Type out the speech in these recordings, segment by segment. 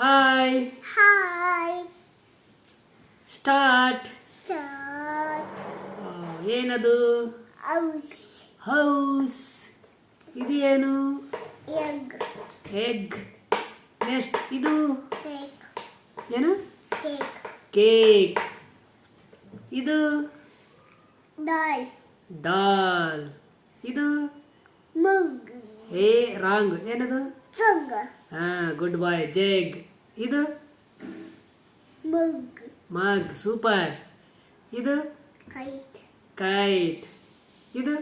Hi Hi. Start. Start. ಏನದು? House. House. ಇದು ಏನು? Egg. ಎಗ್. ನೆಕ್ಸ್ಟ್ ಇದು Cake. ಏನು? Cake. ಕೇಕ್. ಇದು Doll. ಡಾಲ್. ಇದು Mug. ಏ ರಾಂಗ್. ಏನದು? Jug. ಗುಡ್ ಬಾಯ್. ಜೆಗ್. ಇದು Mug. ಮಗ್. ಸೂಪರ್. ಇದು Kite. ಕೈಟ್. ಇದು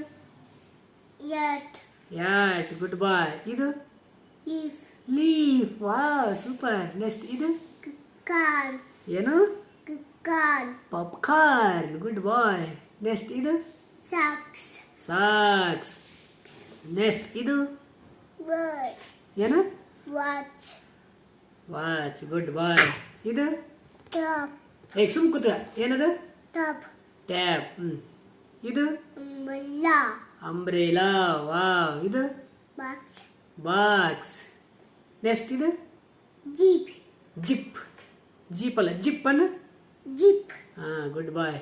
Yacht. ಯಾಟ್. Good boy. ಇದು Leaf. Leaf. Wow super. Next ಇದು Car. ಏನು? Car. Popcorn. Good boy. Next ಇದು Socks. ಸಾಕ್ಸ್. ನೆಕ್ಸ್ಟ್ ಇದು Watch. ಏನು? Watch. ವಾಚ್. Good boy. ಇದು Top. ಹೇಗೆ ಸುಮ್ ಕೂತ. ಏನದು? Top. ಟ್ಯಾಪ್. ಇದು Umbrella. ಅಂಬ್ರೇಲಾ. ವಾವ್. ಇದು Box. ಬಾಕ್ಸ್. ನೆಕ್ಸ್ಟ್ ಇದು Jeep. ಜಿಪ್. ಜೀಪ್ ಅಲ್ಲ, ಜಿಪ್ ಅನ್ನ. Jeep. Good boy.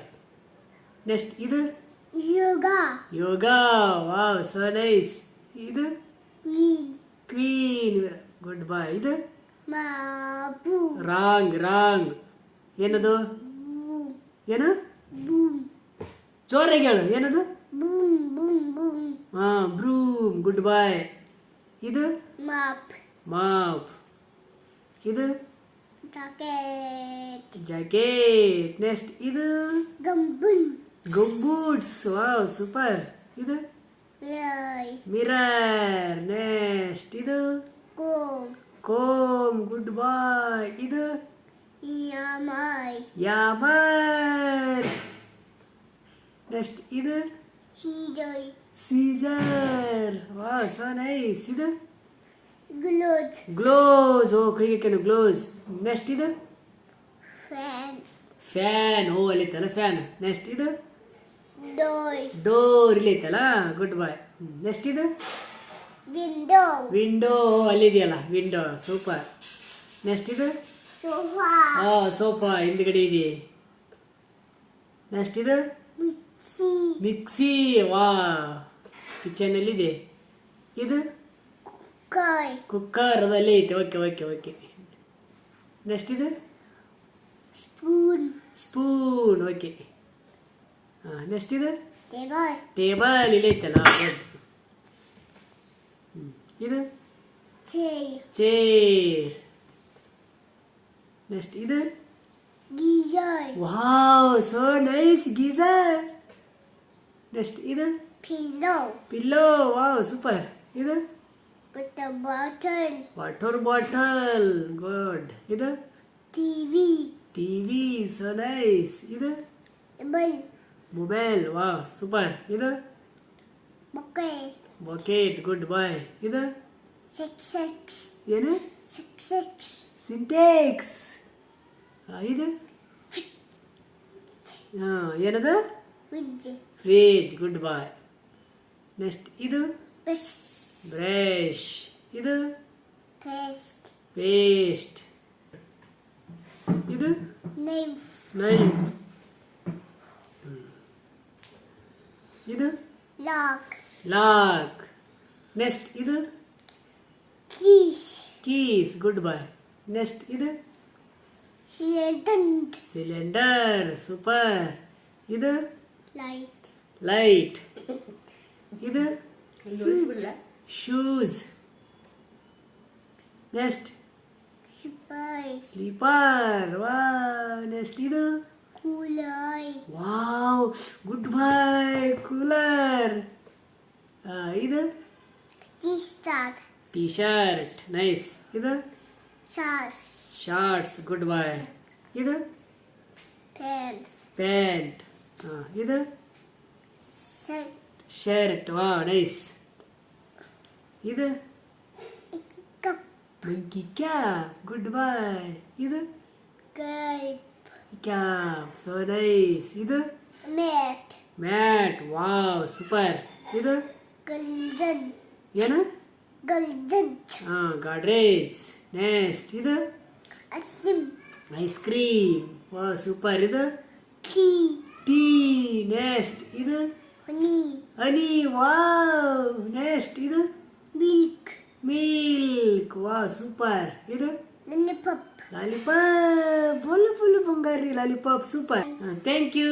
ನೆಕ್ಸ್ಟ್ ಇದು Yoga. Yoga. Wow so nice. ಇದು Green. ಕ್ವೀನ್. Good boy. ಇದು Mabu. ರಾಂಗ್. ರಾಂಗ್. ಏನದು? Boom. ಏನು? Boom. ಜೋರಾಗಿ ಹೇಳು. ಏನದು? Boom. Boom. Boom. Broom. Good boy. ಇದು Map. ಮಾಪ್. ಇದು Jacket. ಜಾಕೆಟ್. ನೆಕ್ಸ್ಟ್ ಇದು Gumball. ಗಂಬೂಟ್ಸ್. Wow super. ಇದು Lie. ಮಿರರ್. ನೆಕ್ಸ್ಟ್ ಇದು Comb. ಕೋಮ್. Good boy. ಇದು Yamai. ಯಾಮರ್. ನೆಕ್ಸ್ಟ್ ಇದು Scissor. Scissor. Wow so nice. ಇದು Glove. ಗ್ಲೋಸ್. ಕೈಗೆ ಕೆನು ಗ್ಲೋಸ್. ನೆಕ್ಸ್ಟ್ ಇದು Fan. ಫ್ಯಾನ್. ಅಲ್ಲಿ ಐತಲ್ಲ ಫ್ಯಾನ್. ನೆಕ್ಸ್ಟ್ ಇದು Door. ಡೋರ್. ಇಲ್ಲಿ ಐತಲ್ಲ. Good boy. ನೆಕ್ಸ್ಟ್ ಇದು Window. ವಿಂಡೋ. ಅಲ್ಲಿದೆಯಲ್ಲ ವಿಂಡೋ. ಸೂಪರ್. ನೆಕ್ಸ್ಟ್ ಇದು Sofa. ಸೋಫಾ ಹಿಂದ್ಗಡೆ ಇದೆ. ನೆಕ್ಸ್ಟ್ ಇದು Mixie. ಮಿಕ್ಸಿ. ವಾ ಕಿಚನ್ ಅಲ್ಲಿ ಇದೆ. ಇದು Cooker. ಕುಕ್ಕರ್. ಅದು ಅಲ್ಲೇ ಐತೆ. Okay okay okay. ನೆಕ್ಸ್ಟ್ ಇದು Spoon. ಸ್ಪೂನ್. ಓಕೆ. ನೆಕ್ಸ್ಟ್ ಇದು Table. ಟೇಬಲ್. ಇಲ್ಲಿ ಐತಲ್ಲ. ಗುಡ್. ಇದು Chair. ಚೇರ್. ನೆಕ್ಸ್ಟ್ ಇದು Geyser. Wow so nice. Geyser. Next ಇದು Pillow. ಪಿಲ್ಲೋ. Wow super. ಇದು Put a bottle. Water bottle. Good. ಇದು TV. ಟಿವಿ. So nice. ಇದು Table. ಮೊಬೈಲ್. Wow super. ಇದು Bucket. ಬಕೆಟ್. Good boy. ಇದು Six. ಏನು? Six. Sintex. ಇದು ಏನದು? Fridge. Fridge. Good boy. Next ಇದು Brush. ಬ್ರಷ್. ಇದು Paste. ಪೇಸ್ಟ್. ಇದು Knife. ನೈಫ್. ಇದು Lock. ಲಾಕ್. ನೆಕ್ಸ್ಟ್ ಇದು Keys. Keys. Good boy. Next ಇದು Cylinder. ಸಿಲಿಂಡರ್. ಸೂಪರ್. ಇದು Light. ಲೈಟ್. ಇದು ಶೂಸ್. Next Spice. ಸ್ಲೀಪರ್. ವಾ. ನೆಕ್ಸ್ಟ್ ಇದು Cooler. ವಾವ್. ಗುಡ್ ಬಾಯ್. ಕೂಲರ್. ಇದು T-shirt. T shirt. ನೈಸ್. ಇದು Sauce. ಶಾರ್ಟ್ಸ್. Good boy. ಇದು Pants. ಪ್ಯಾಂಟ್. ಇದು Set. ಶರ್ಟ್. Wow nice. ಇದು Cup. Monkey cap. Good boy. ಇದು Cape. ಕ್ಯಾಪ್. So nice. ಇದು Mat. Mat. Wow super. ಇದು Golden. ಏನು? Golden. Godrej. Next ಇದು Asim. Ice cream. ವಾ ಸೂಪರ್. ಇದು Tea. ಟೀ. ನೆಕ್ಸ್ಟ್ ಇದು Honey. ಹನಿ. ವಾವ್. ನೆಕ್ಸ್ಟ್ ಇದು Milk. ಮಿಲ್ಕ್. ವಾ ಸೂಪರ್. ಇದು Lollipop. ಲಾಲಿಪಾಪ್. ಫುಲ್ ಬಂಗಾರಿ lollipop. Super. Thank you.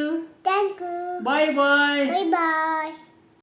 Thank you. Bye bye. Bye bye.